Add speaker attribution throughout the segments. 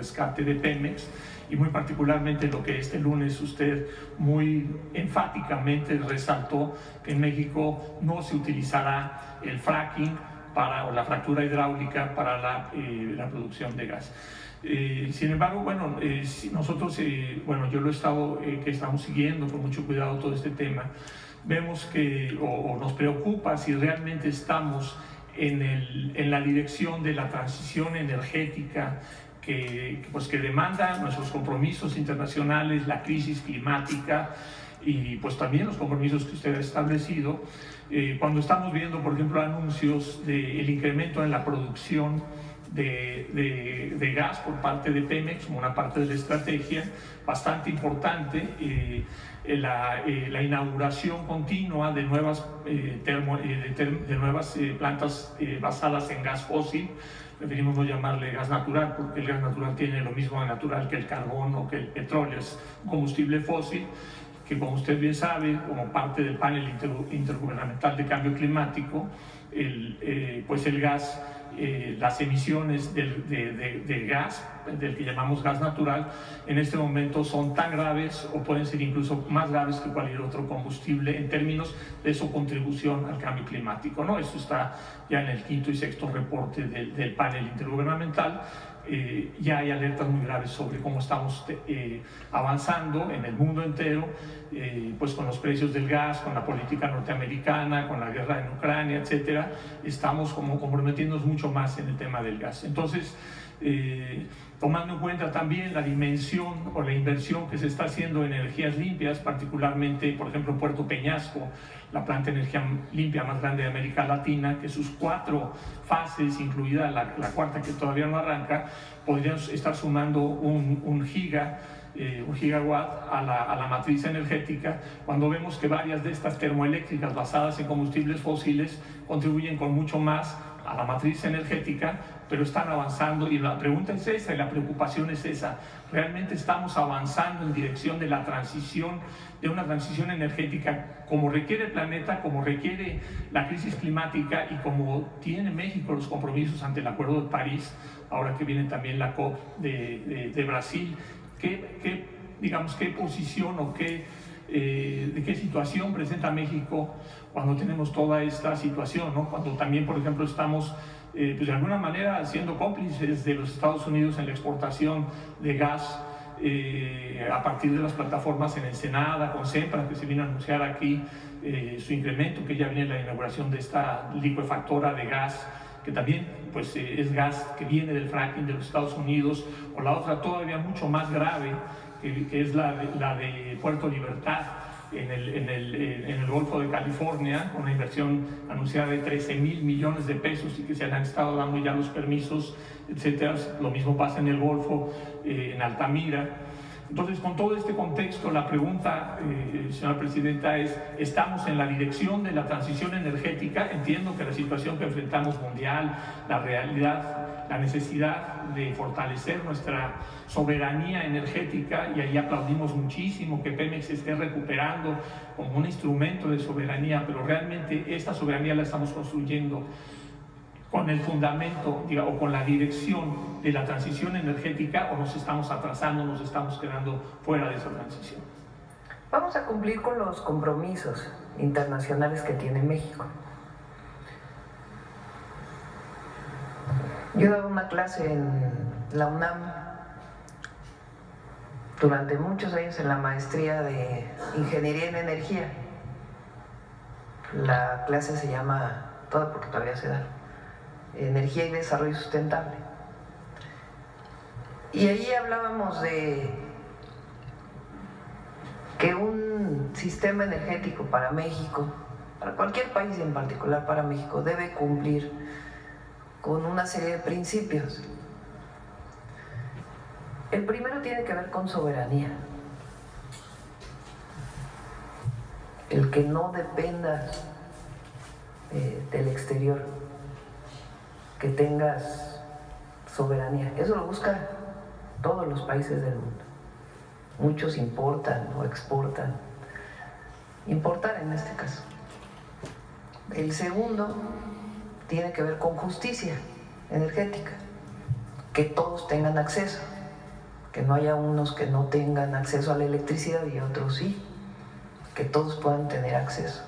Speaker 1: rescate de Pemex, y muy particularmente lo que este lunes usted muy enfáticamente resaltó, que en México no se utilizará el fracking o la fractura hidráulica para la producción de gas. Sin embargo, bueno, nosotros, bueno, yo lo he estado, que estamos siguiendo con mucho cuidado todo este tema, vemos que, o nos preocupa si realmente estamos en la dirección de la transición energética que demanda nuestros compromisos internacionales, la crisis climática y pues también los compromisos que usted ha establecido. Cuando estamos viendo, por ejemplo, anuncios del incremento en la producción de gas por parte de Pemex, como una parte de la estrategia bastante importante, la inauguración continua de nuevas plantas basadas en gas fósil. Preferimos no llamarle gas natural, porque el gas natural tiene lo mismo de natural que el carbón o que el petróleo, es combustible fósil, que como usted bien sabe, como parte del panel intergubernamental de cambio climático, pues el gas, las emisiones de gas, del que llamamos gas natural, en este momento son tan graves o pueden ser incluso más graves que cualquier otro combustible en términos de su contribución al cambio climático, ¿no? Eso está ya en el 5º y 6º reporte del panel intergubernamental. Ya hay alertas muy graves sobre cómo estamos avanzando en el mundo entero, pues con los precios del gas, con la política norteamericana, con la guerra en Ucrania, etcétera. Estamos como comprometiéndonos mucho más en el tema del gas. Entonces, tomando en cuenta también la dimensión o la inversión que se está haciendo en energías limpias, particularmente, por ejemplo, en Puerto Peñasco, la planta de energía limpia más grande de América Latina, que sus 4 fases, incluida la 4ª que todavía no arranca, podrían estar sumando un gigawatt a la matriz energética, cuando vemos que varias de estas termoeléctricas basadas en combustibles fósiles contribuyen con mucho más a la matriz energética, pero están avanzando. Y la pregunta es esa, y la preocupación es esa: ¿realmente estamos avanzando en dirección de la transición, de una transición energética como requiere el planeta, como requiere la crisis climática y como tiene México los compromisos ante el Acuerdo de París, ahora que viene también la COP de Brasil? ¿Qué posición o de qué situación presenta México cuando tenemos toda esta situación, ¿no? Cuando también, por ejemplo, estamos pues de alguna manera siendo cómplices de los Estados Unidos en la exportación de gas a partir de las plataformas en Ensenada, con Sempra, que se viene a anunciar aquí su incremento, que ya viene la inauguración de esta licuefactora de gas, que también pues, es gas que viene del fracking de los Estados Unidos, o la otra todavía mucho más grave, que es la de Puerto Libertad, en el Golfo de California, con una inversión anunciada de 13,000 millones de pesos y que se le han estado dando ya los permisos, etcétera. Lo mismo pasa en el Golfo, en Altamira. Entonces, con todo este contexto, la pregunta, señora Presidenta, es: ¿estamos en la dirección de la transición energética? Entiendo que la situación que enfrentamos mundial, la realidad, la necesidad de fortalecer nuestra soberanía energética, y ahí aplaudimos muchísimo que Pemex esté recuperando como un instrumento de soberanía, pero realmente esta soberanía la estamos construyendo con el fundamento, o con la dirección de la transición energética, o nos estamos atrasando, nos estamos quedando fuera de esa transición.
Speaker 2: Vamos a cumplir con los compromisos internacionales que tiene México. Yo he dado una clase en la UNAM durante muchos años en la maestría de Ingeniería en Energía. La clase se llama, toda porque todavía se da, Energía y Desarrollo Sustentable. Y ahí hablábamos de que un sistema energético para México, para cualquier país y en particular para México, debe cumplir con una serie de principios. El primero tiene que ver con soberanía. El que no dependa del exterior, que tengas soberanía. Eso lo buscan todos los países del mundo. Muchos importan o exportan. Importar en este caso. El segundo tiene que ver con justicia energética, que todos tengan acceso. que no haya unos que no tengan acceso a la electricidad y otros sí, que todos puedan tener acceso.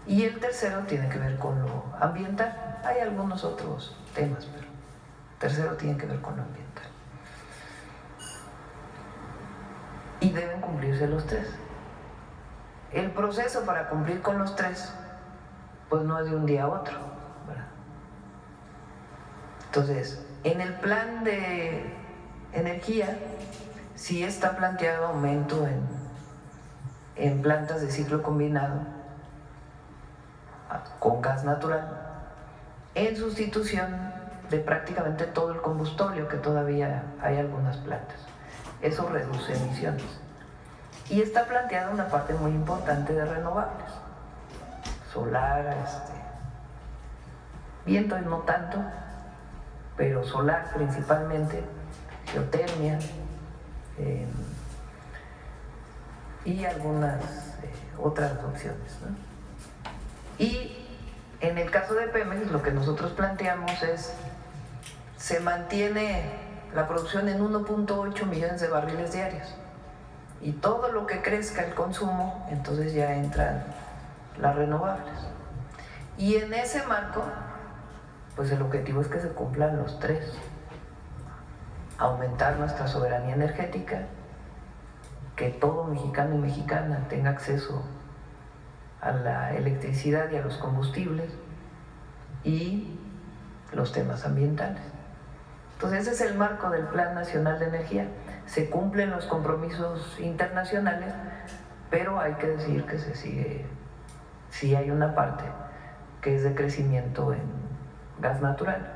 Speaker 2: Y el tercero tiene que ver con lo ambiental. Hay algunos otros temas, pero el tercero tiene que ver con lo ambiental. Y deben cumplirse los tres. El proceso para cumplir con los tres, pues no es de un día a otro, ¿verdad? Entonces, en el plan de energía, sí está planteado aumento en plantas de ciclo combinado con gas natural, en sustitución de prácticamente todo el combustible, que todavía hay algunas plantas. Eso reduce emisiones. Y está planteada una parte muy importante de renovables, solar, viento no tanto, pero solar principalmente, geotermia, y algunas otras opciones, ¿no? Y en el caso de Pemex, lo que nosotros planteamos es, se mantiene la producción en 1.8 millones de barriles diarios, y todo lo que crezca el consumo, entonces ya entran las renovables. Y en ese marco, pues el objetivo es que se cumplan los tres: aumentar nuestra soberanía energética, que todo mexicano y mexicana tenga acceso a la electricidad y a los combustibles, y los temas ambientales. Entonces ese es el marco del Plan Nacional de Energía. Se cumplen los compromisos internacionales, pero hay que decir que se sigue, sí hay una parte que es de crecimiento en gas natural.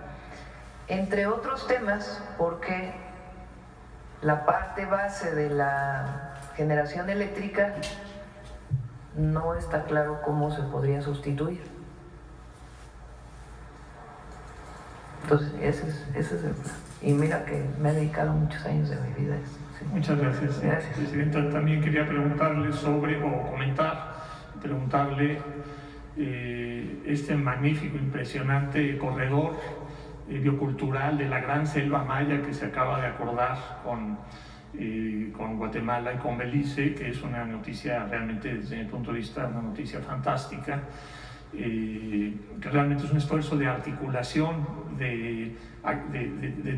Speaker 2: Entre otros temas, porque la parte base de la generación eléctrica no está claro cómo se podría sustituir. Entonces, ese es el plan. Y mira que me he dedicado muchos años de mi vida a eso. Sí.
Speaker 1: Muchas gracias.
Speaker 2: Gracias.
Speaker 1: Presidenta, también quería preguntarle preguntarle este magnífico, impresionante corredor biocultural de la gran selva maya que se acaba de acordar con Guatemala y con Belice, que es una noticia realmente, desde mi punto de vista, una noticia fantástica, que realmente es un esfuerzo de articulación de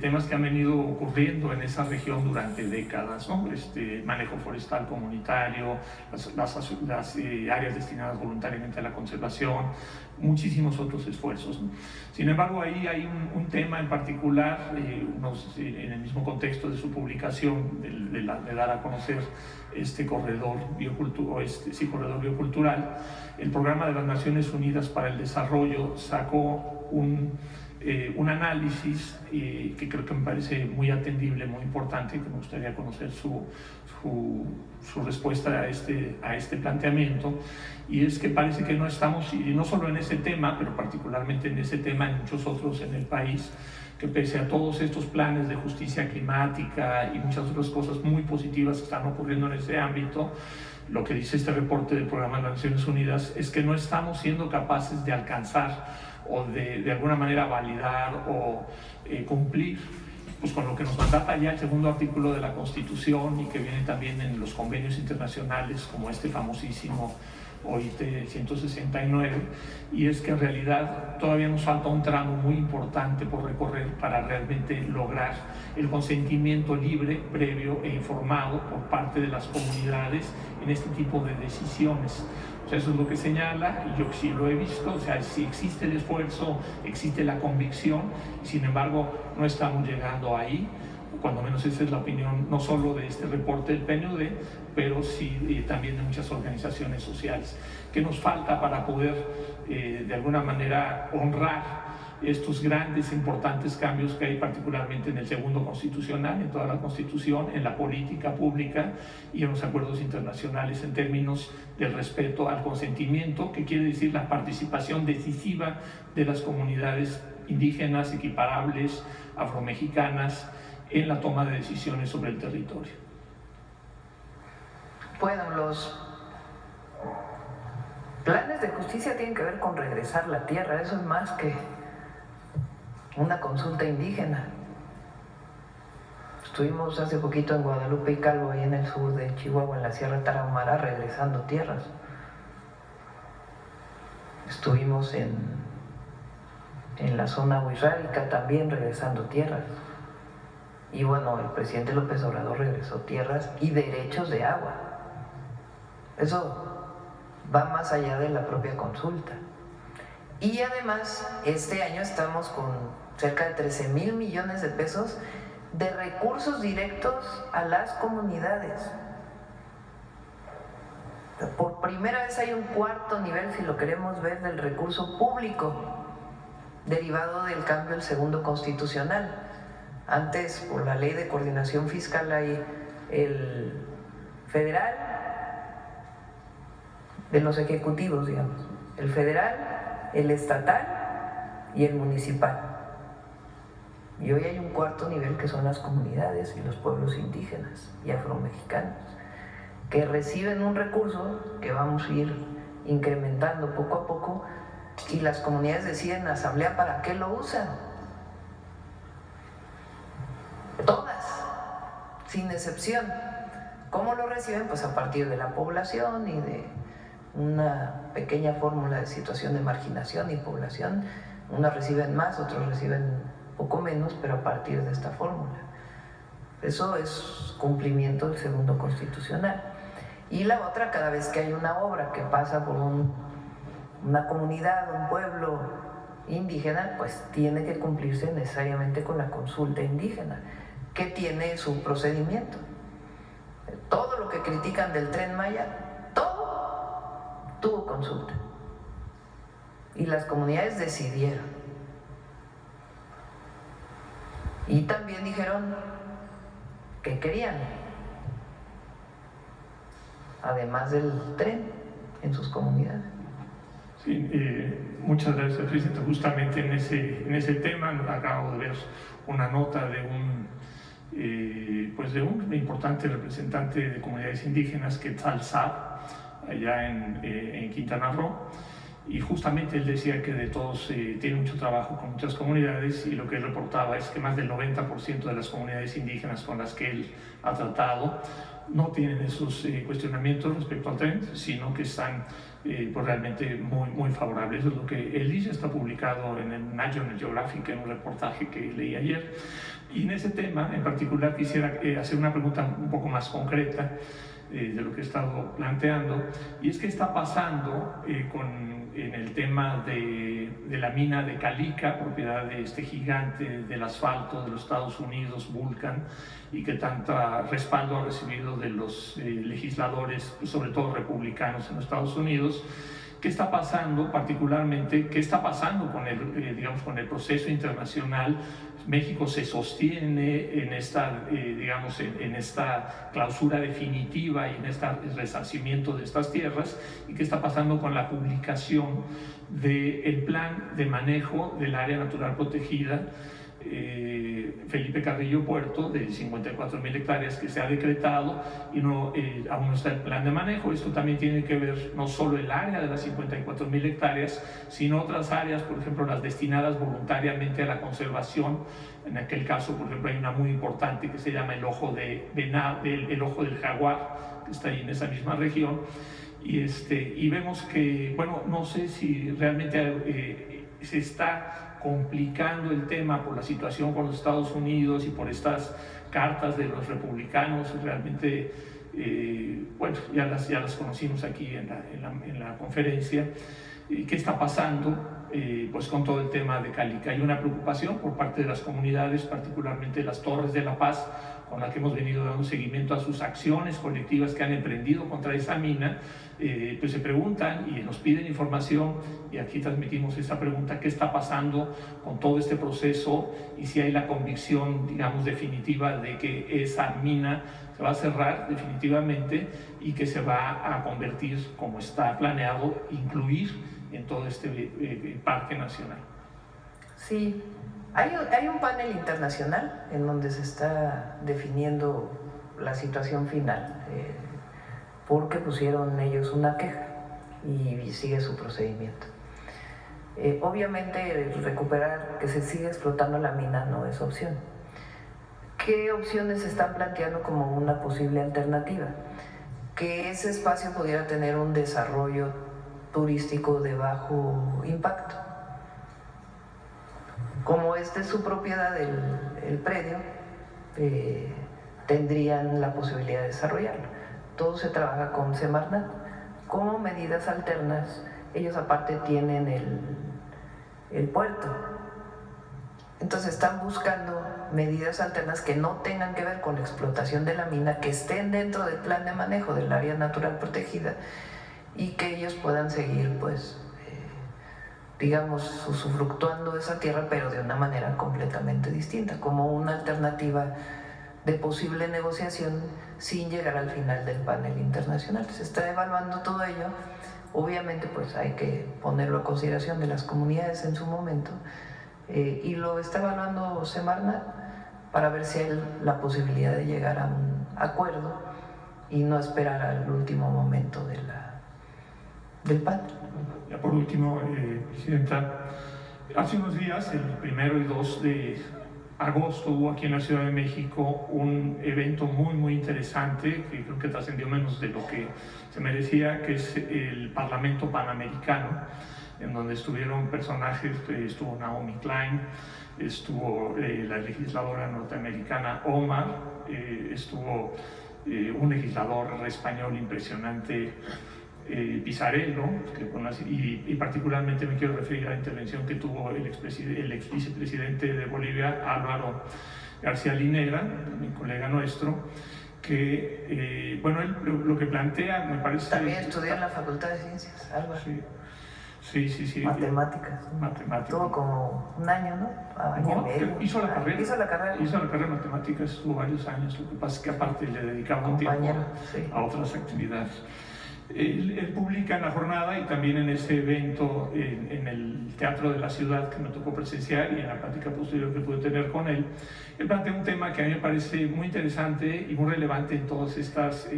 Speaker 1: temas que han venido ocurriendo en esa región durante décadas, ¿no? Manejo forestal comunitario, las áreas destinadas voluntariamente a la conservación, muchísimos otros esfuerzos, ¿no? Sin embargo, ahí hay un tema en particular, en el mismo contexto de su publicación, de dar a conocer este corredor biocultural. El Programa de las Naciones Unidas para el Desarrollo sacó un análisis que creo que me parece muy atendible, muy importante, y que me gustaría conocer su respuesta a este planteamiento. Y es que parece que no estamos, y no solo en ese tema, pero particularmente en ese tema, en muchos otros en el país, que pese a todos estos planes de justicia climática y muchas otras cosas muy positivas que están ocurriendo en ese ámbito, lo que dice este reporte del Programa de las Naciones Unidas es que no estamos siendo capaces de alcanzar o de alguna manera validar o cumplir pues con lo que nos mandata ya el segundo artículo de la Constitución, y que viene también en los convenios internacionales, como este famosísimo OIT 169, y es que en realidad todavía nos falta un tramo muy importante por recorrer para realmente lograr el consentimiento libre, previo e informado por parte de las comunidades en este tipo de decisiones. O sea, eso es lo que señala, y yo sí lo he visto. O sea, si existe el esfuerzo, existe la convicción, sin embargo no estamos llegando ahí. Cuando menos esa es la opinión no solo de este reporte del PNUD, pero sí también de muchas organizaciones sociales. ¿Qué nos falta para poder de alguna manera honrar estos grandes, importantes cambios que hay, particularmente en el segundo constitucional, en toda la Constitución, en la política pública y en los acuerdos internacionales, en términos del respeto al consentimiento, que quiere decir la participación decisiva de las comunidades indígenas, equiparables, afromexicanas, en la toma de decisiones sobre el territorio?
Speaker 2: Bueno, los planes de justicia tienen que ver con regresar la tierra. Eso es más que una consulta indígena. Estuvimos hace poquito en Guadalupe y Calvo, ahí en el sur de Chihuahua, en la Sierra Tarahumara, regresando tierras. Estuvimos en la zona huirrárica también regresando tierras. Y bueno, el presidente López Obrador regresó tierras y derechos de agua. Eso va más allá de la propia consulta. Y además, este año estamos con cerca de 13,000 millones de pesos de recursos directos a las comunidades. Por primera vez hay un cuarto nivel, si lo queremos ver, del recurso público derivado del cambio del segundo constitucional. Antes, por la ley de coordinación fiscal, hay el federal de los ejecutivos, digamos, el federal, el estatal y el municipal. Y hoy hay un cuarto nivel que son las comunidades y los pueblos indígenas y afromexicanos, que reciben un recurso que vamos a ir incrementando poco a poco, y las comunidades deciden en la asamblea para qué lo usan. Todas, sin excepción. ¿Cómo lo reciben? Pues a partir de la población y de una pequeña fórmula de situación de marginación y población. Unas reciben más, otros reciben poco menos, pero a partir de esta fórmula. Eso es cumplimiento del segundo constitucional. Y la otra, cada vez que hay una obra que pasa por una comunidad, un pueblo indígena, pues tiene que cumplirse necesariamente con la consulta indígena, que tiene su procedimiento. Todo lo que critican del Tren Maya, todo tuvo consulta. Y las comunidades decidieron. Y también dijeron que querían, además del tren, en sus comunidades.
Speaker 1: Sí, muchas gracias, presidente. Justamente en ese tema acabo de ver una nota de un importante representante de comunidades indígenas, Quetzal Saab, allá en Quintana Roo, y justamente él decía que de todos tiene mucho trabajo con muchas comunidades, y lo que él reportaba es que más del 90% de las comunidades indígenas con las que él ha tratado no tienen esos cuestionamientos respecto al tren, sino que están pues realmente muy, muy favorables. Eso es lo que él dice, está publicado en el National Geographic, en un reportaje que leí ayer. Y en ese tema en particular quisiera hacer una pregunta un poco más concreta de lo que he estado planteando, y es qué está pasando en el tema de la mina de Calica, propiedad de este gigante del asfalto de los Estados Unidos, Vulcan, y que tanto respaldo ha recibido de los legisladores, sobre todo republicanos en los Estados Unidos. ¿Qué está pasando particularmente? ¿Qué está pasando con el proceso internacional? México se sostiene en esta, en esta clausura definitiva y en este resarcimiento de estas tierras. ¿Y qué está pasando con la publicación del plan de manejo del área natural protegida Felipe Carrillo Puerto, de 54,000 hectáreas que se ha decretado, y aún no está el plan de manejo? Esto también tiene que ver no solo el área de las 54,000 hectáreas, sino otras áreas, por ejemplo las destinadas voluntariamente a la conservación. En aquel caso, por ejemplo, hay una muy importante que se llama el Ojo el Ojo del Jaguar, que está ahí en esa misma región, y vemos que, bueno, no sé si realmente se está complicando el tema por la situación con los Estados Unidos y por estas cartas de los republicanos. Realmente, bueno, ya las conocimos aquí en la conferencia. ¿Qué está pasando pues con todo el tema de Calica? Hay una preocupación por parte de las comunidades, particularmente las Torres de la Paz, con la que hemos venido dando seguimiento a sus acciones colectivas que han emprendido contra esa mina. Pues se preguntan y nos piden información, y aquí transmitimos esa pregunta: ¿qué está pasando con todo este proceso? Y si hay la convicción, digamos, definitiva de que esa mina se va a cerrar definitivamente y que se va a convertir, como está planeado, incluir en todo este parque nacional.
Speaker 2: Sí, hay un panel internacional en donde se está definiendo la situación final, porque pusieron ellos una queja y sigue su procedimiento. Obviamente recuperar, que se siga explotando la mina no es opción. ¿qué opciones se están planteando como una posible alternativa? Que ese espacio pudiera tener un desarrollo turístico de bajo impacto. Como este es su propiedad, el predio, tendrían la posibilidad de desarrollarlo. Todo se trabaja con Semarnat. Como medidas alternas, ellos aparte tienen el puerto. Entonces están buscando medidas alternas que no tengan que ver con la explotación de la mina, que estén dentro del plan de manejo del área natural protegida y que ellos puedan seguir, pues, digamos, usufructuando esa tierra, pero de una manera completamente distinta, como una alternativa de posible negociación sin llegar al final del panel internacional. Se está evaluando todo ello. Obviamente, pues hay que ponerlo a consideración de las comunidades en su momento, y lo está evaluando Semarnat para ver si hay la posibilidad de llegar a un acuerdo y no esperar al último momento del panel.
Speaker 1: Ya por último, Presidenta, hace unos días, el 1 y 2 de agosto, hubo aquí en la Ciudad de México un evento muy interesante, que creo que trascendió menos de lo que se merecía, que es el Parlamento Panamericano, en donde estuvieron personajes, estuvo Naomi Klein, estuvo la legisladora norteamericana Omar, estuvo un legislador español impresionante, Pizarello, y particularmente me quiero referir a la intervención que tuvo el ex vicepresidente de Bolivia, Álvaro García Linera, mi colega nuestro, que, bueno, él lo que plantea me parece...
Speaker 2: También estudió en la Facultad de Ciencias, Álvaro.
Speaker 1: Sí.
Speaker 2: Matemáticas. Tuvo como un año, ¿no? Año y medio.
Speaker 1: Hizo la carrera.
Speaker 2: Hizo la carrera
Speaker 1: de matemáticas, estuvo varios años. Lo que pasa es que aparte le dedicaba un tiempo a otras actividades. Él publica en la jornada y también en ese evento en el Teatro de la Ciudad que me tocó presenciar y en la plática posterior que pude tener con él, él plantea un tema que a mí me parece muy interesante y muy relevante en todos estos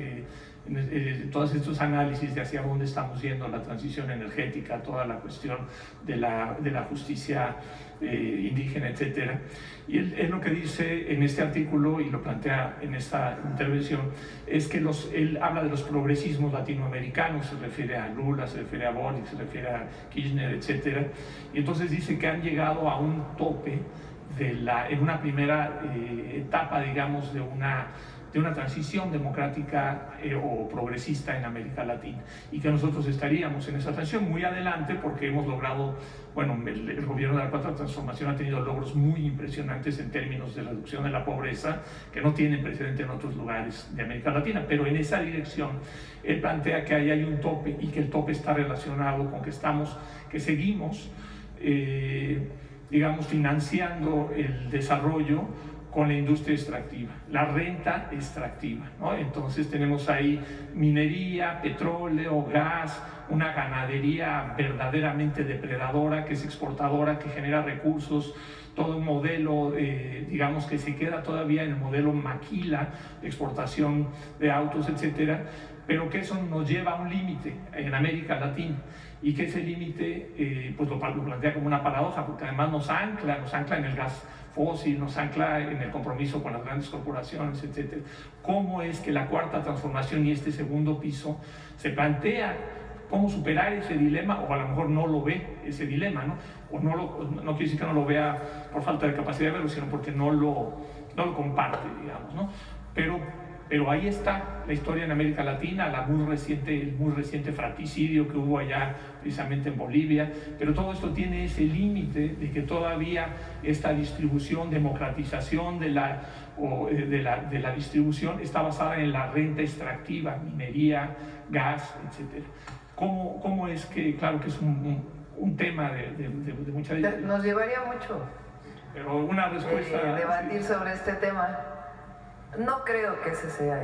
Speaker 1: análisis de hacia dónde estamos yendo, la transición energética, toda la cuestión de la justicia indígena, etcétera. Y él lo que dice en este artículo, y lo plantea en esta intervención, es que él habla de los progresismos latinoamericanos, se refiere a Lula, se refiere a Boric, se refiere a Kirchner, etcétera. Y entonces dice que han llegado a un tope en una primera etapa, digamos, de una transición democrática o progresista en América Latina, y que nosotros estaríamos en esa transición muy adelante porque hemos logrado, bueno, el gobierno de la Cuarta Transformación ha tenido logros muy impresionantes en términos de reducción de la pobreza que no tienen precedente en otros lugares de América Latina, pero en esa dirección él plantea que ahí hay un tope y que el tope está relacionado con que seguimos, digamos, financiando el desarrollo con la industria extractiva, la renta extractiva, ¿no? Entonces tenemos ahí minería, petróleo, gas, una ganadería verdaderamente depredadora, que es exportadora, que genera recursos, todo un modelo, digamos, que se queda todavía en el modelo maquila, de exportación de autos, etcétera, pero que eso nos lleva a un límite en América Latina, y que ese límite pues lo plantea como una paradoja, porque además nos ancla en el gas fósil, nos ancla en el compromiso con las grandes corporaciones, etc. ¿Cómo es que la Cuarta Transformación y este segundo piso se plantea cómo superar ese dilema, o a lo mejor no lo ve ese dilema, ¿no? O no quiere decir que no lo vea por falta de capacidad de verlo, sino porque no lo comparte, digamos, ¿no? Pero ahí está la historia en América Latina, el muy reciente fratricidio que hubo allá precisamente en Bolivia, pero todo esto tiene ese límite de que todavía esta distribución, democratización de la distribución está basada en la renta extractiva, minería, gas, etc. ¿Cómo es que, claro que es un tema de mucha...
Speaker 2: Nos llevaría mucho
Speaker 1: pero una respuesta...
Speaker 2: debatir sobre este tema. No creo que ese sea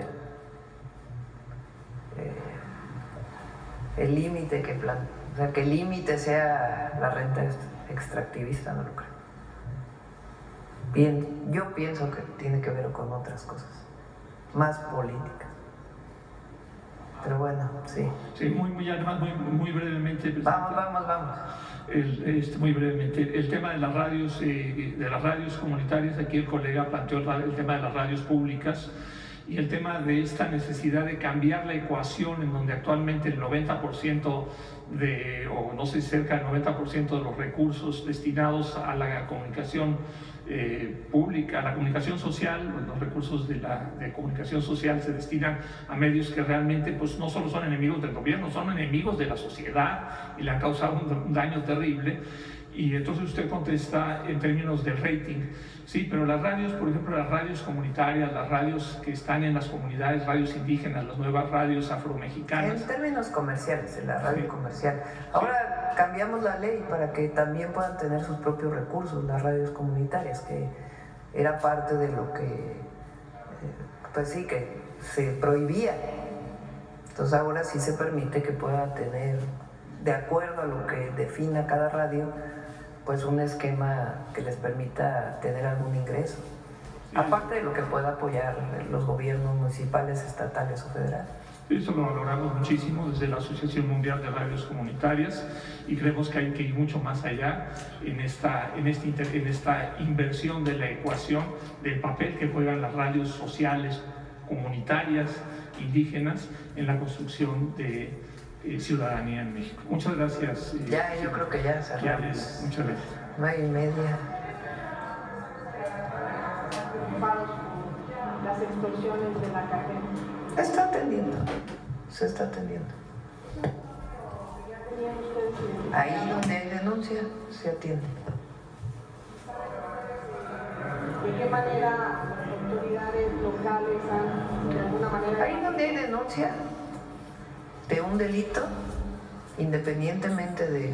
Speaker 2: el límite que plantea. O sea, que el límite sea la renta extractivista, no lo creo. Bien, yo pienso que tiene que ver con otras cosas, más políticas. Pero bueno, sí.
Speaker 1: Sí, además muy brevemente.
Speaker 2: Vamos.
Speaker 1: Muy brevemente, el tema de las radios comunitarias, aquí el colega planteó el tema de las radios públicas y el tema de esta necesidad de cambiar la ecuación en donde actualmente el 90% o no sé, cerca del 90% de los recursos destinados a la comunicación pública, a la comunicación social, los recursos de comunicación social se destinan a medios que realmente pues, no solo son enemigos del gobierno, son enemigos de la sociedad y le han causado un daño terrible. Y entonces usted contesta en términos de rating, sí, pero las radios, por ejemplo, las radios comunitarias, las radios que están en las comunidades, radios indígenas, las nuevas radios afromexicanas.
Speaker 2: En términos comerciales, en la radio comercial. Ahora cambiamos la ley para que también puedan tener sus propios recursos las radios comunitarias, que era parte de lo que, pues sí, que se prohibía. Entonces ahora sí se permite que pueda tener, de acuerdo a lo que defina cada radio, pues un esquema que les permita tener algún ingreso, aparte de lo que pueda apoyar los gobiernos municipales, estatales o federales.
Speaker 1: Eso lo valoramos muchísimo desde la Asociación Mundial de Radios Comunitarias y creemos que hay que ir mucho más allá en esta inversión de la ecuación del papel que juegan las radios sociales, comunitarias, indígenas en la construcción de ciudadanía en México. Muchas gracias.
Speaker 2: Ya, yo creo que ya cerramos.
Speaker 1: Muchas gracias.
Speaker 3: 9:30.9:30. Preocupados por las extorsiones de la carrera.
Speaker 2: Se está atendiendo.
Speaker 3: ¿Ya tenían ustedes
Speaker 2: Ahí donde hay denuncia, se atiende.
Speaker 3: de qué manera las autoridades locales han, de alguna manera...
Speaker 2: Ahí donde hay denuncia de un delito, independientemente de